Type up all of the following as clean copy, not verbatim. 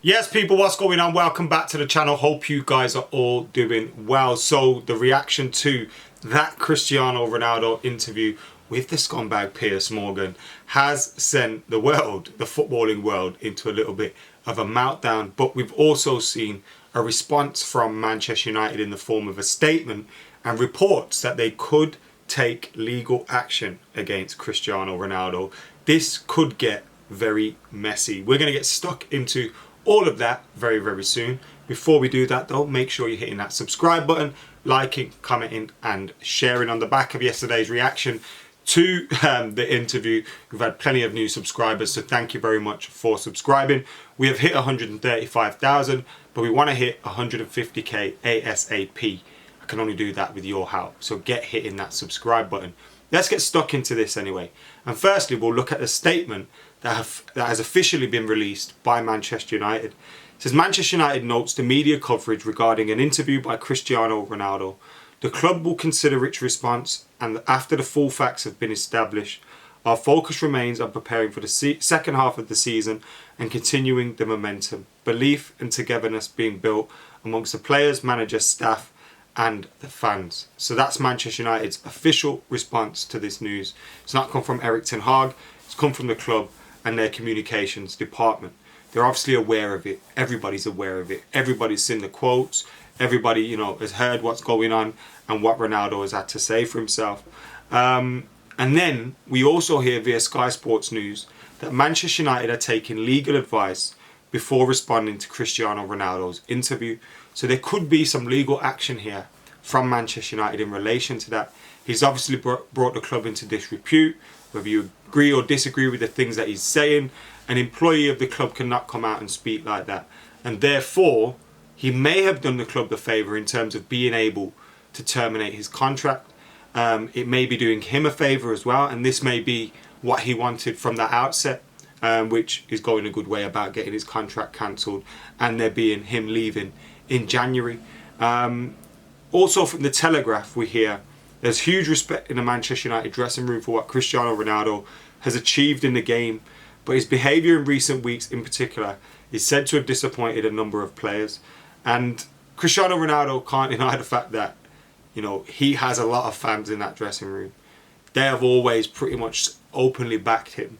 Yes, people, what's going on? Welcome back to the channel. Hope you guys are all doing well. So the reaction to that Cristiano Ronaldo interview with the scumbag Piers Morgan has sent the world, the footballing world, into a little bit of a meltdown. But we've also seen a response from Manchester United in the form of a statement and reports that they could take legal action against Cristiano Ronaldo. This could get very messy. We're going to get stuck into all of that very, very soon. Before we do that though, make sure you're hitting that subscribe button, liking, commenting and sharing. On the back of yesterday's reaction to the interview, we've had plenty of new subscribers, so thank you very much for subscribing. We have hit 135,000, but we want to hit 150k ASAP. I can only do that with your help, so get hitting that subscribe button. Let's get stuck into this anyway. And firstly, we'll look at the statement that has officially been released by Manchester United. It says, Manchester United notes the media coverage regarding an interview by Cristiano Ronaldo. The club will consider its response, and after the full facts have been established, our focus remains on preparing for the second half of the season and continuing the momentum, belief and togetherness being built amongst the players, managers, staff and the fans. So that's Manchester United's official response to this news. It's not come from Erik ten Hag, it's come from the club and their communications department. They're obviously aware of it. Everybody's aware of it. Everybody's seen the quotes. Everybody, you know, has heard what's going on and what Ronaldo has had to say for himself. And then we also hear via Sky Sports News that Manchester United are taking legal advice before responding to Cristiano Ronaldo's interview. So there could be some legal action here from Manchester United in relation to that. He's obviously brought the club into disrepute. Whether you agree or disagree with the things that he's saying, an employee of the club cannot come out and speak like that. And therefore, he may have done the club the favour in terms of being able to terminate his contract. It may be doing him a favour as well. And this may be what he wanted from the outset, which is going a good way about getting his contract cancelled and there being him leaving in January. Also from the Telegraph, we hear there's huge respect in the Manchester United dressing room for what Cristiano Ronaldo has achieved in the game, but his behaviour in recent weeks in particular is said to have disappointed a number of players. And Cristiano Ronaldo can't deny the fact that, you know, he has a lot of fans in that dressing room. They have always pretty much openly backed him.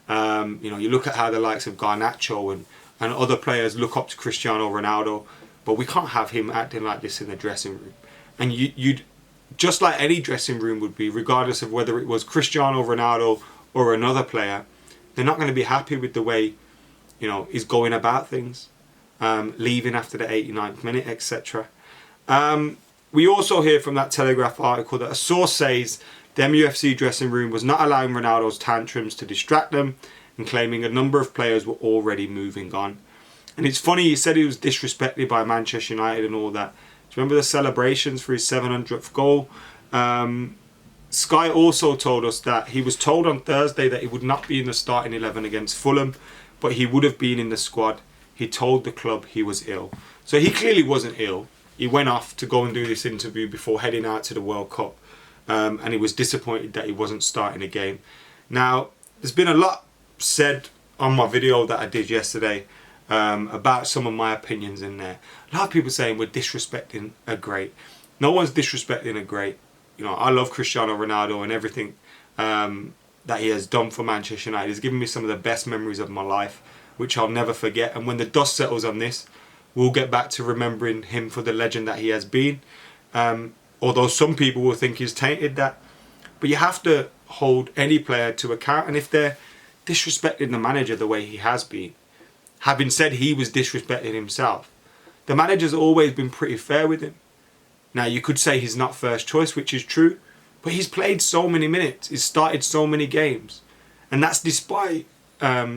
You know, you look at how the likes of Garnacho and other players look up to Cristiano Ronaldo, but we can't have him acting like this in the dressing room. And you'd just like any dressing room would be, regardless of whether it was Cristiano Ronaldo or another player, they're not going to be happy with the way, you know, he's going about things, leaving after the 89th minute, etc. We also hear from that Telegraph article that a source says the MUFC dressing room was not allowing Ronaldo's tantrums to distract them and claiming a number of players were already moving on. And it's funny, he said he was disrespected by Manchester United and all that. Do you remember the celebrations for his 700th goal? Sky also told us that he was told on Thursday that he would not be in the starting 11 against Fulham, but he would have been in the squad. He told the club he was ill. So he clearly wasn't ill. He went off to go and do this interview before heading out to the World Cup. And he was disappointed that he wasn't starting a game. Now, there's been a lot said on my video that I did yesterday about some of my opinions in there. A lot of people saying we're disrespecting a great. No one's disrespecting a great. You know, I love Cristiano Ronaldo and everything that he has done for Manchester United. He's given me some of the best memories of my life, which I'll never forget. And when the dust settles on this, we'll get back to remembering him for the legend that he has been. Although some people will think he's tainted that. But you have to hold any player to account. And if they're disrespecting the manager the way he has been, having said he was disrespecting himself, the manager's always been pretty fair with him. Now, you could say he's not first choice, which is true, but he's played so many minutes. He's started so many games. And that's despite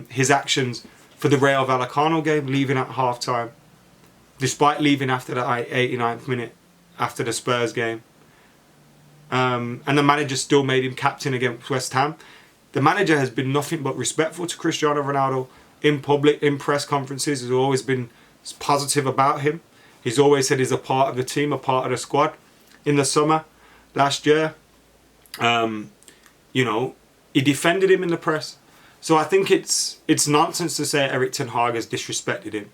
his actions for the Rayo Vallecano game, leaving at half-time, despite leaving after the 89th minute, after the Spurs game. And the manager still made him captain against West Ham. The manager has been nothing but respectful to Cristiano Ronaldo in public, in press conferences. Has always been positive about him. He's always said he's a part of the team, a part of the squad. In the summer last year, you know, he defended him in the press. So I think it's nonsense to say Erik ten Hag has disrespected him.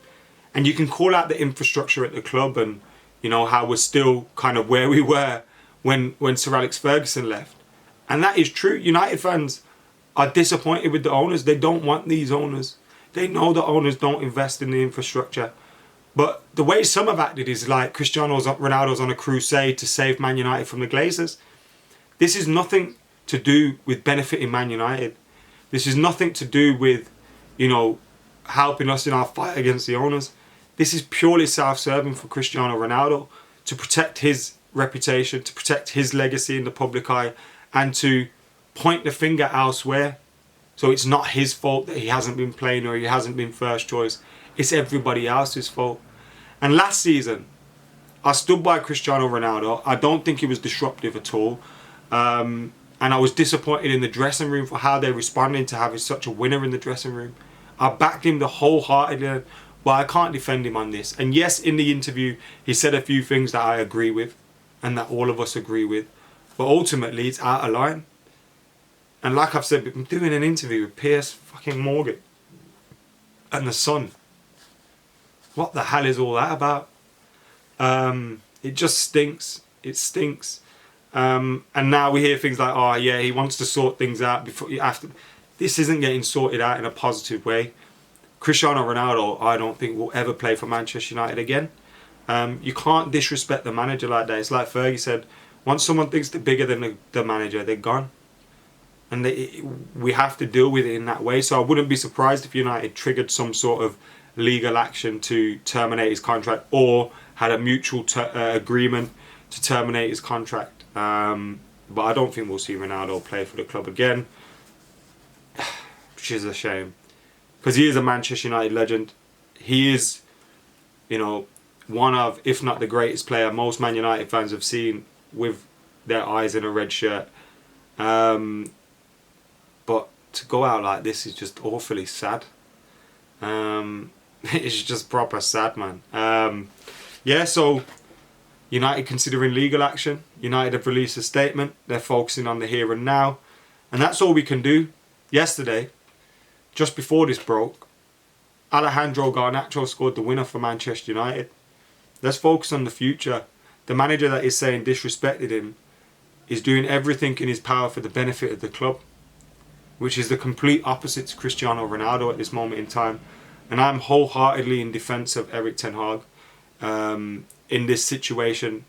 And you can call out the infrastructure at the club and, you know, how we're still kind of where we were when Sir Alex Ferguson left. And that is true. United fans are disappointed with the owners. They don't want these owners. They know the owners don't invest in the infrastructure. But the way some have acted is like Cristiano Ronaldo's on a crusade to save Man United from the Glazers. This is nothing to do with benefiting Man United. This is nothing to do with, you know, helping us in our fight against the owners. This is purely self-serving for Cristiano Ronaldo to protect his reputation, to protect his legacy in the public eye, and to point the finger elsewhere. So it's not his fault that he hasn't been playing or he hasn't been first choice. It's everybody else's fault. And last season, I stood by Cristiano Ronaldo. I don't think he was disruptive at all. And I was disappointed in the dressing room for how they're responding to having such a winner in the dressing room. I backed him wholeheartedly, but I can't defend him on this. And yes, in the interview, he said a few things that I agree with and that all of us agree with. But ultimately, it's out of line. And like I've said, I'm doing an interview with Piers fucking Morgan and the Sun. What the hell is all that about? It just stinks. It stinks. And now we hear things like, oh yeah, he wants to sort things out before after. This isn't getting sorted out in a positive way. Cristiano Ronaldo, I don't think will ever play for Manchester United again. You can't disrespect the manager like that. It's like Fergie said, once someone thinks they're bigger than the manager, they're gone. And we have to deal with it in that way. So I wouldn't be surprised if United triggered some sort of legal action to terminate his contract or had a mutual agreement to terminate his contract. But I don't think we'll see Ronaldo play for the club again, which is a shame. Because he is a Manchester United legend. He is, you know, one of, if not the greatest player most Man United fans have seen with their eyes in a red shirt. But to go out like this is just awfully sad. It's just proper sad, man. Yeah, so United considering legal action. United have released a statement. They're focusing on the here and now. And that's all we can do. Yesterday, just before this broke, Alejandro Garnacho scored the winner for Manchester United. Let's focus on the future. The manager that is saying disrespected him is doing everything in his power for the benefit of the club, which is the complete opposite to Cristiano Ronaldo at this moment in time. And I'm wholeheartedly in defence of Erik ten Hag in this situation.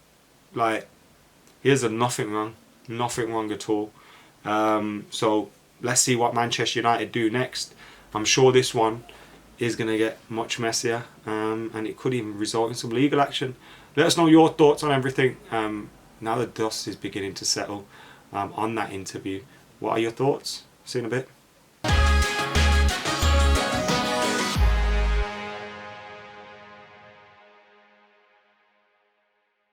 Like, here's nothing wrong at all. So let's see what Manchester United do next. I'm sure this one is going to get much messier, and it could even result in some legal action. Let us know your thoughts on everything. Now the dust is beginning to settle on that interview. What are your thoughts? See you in a bit.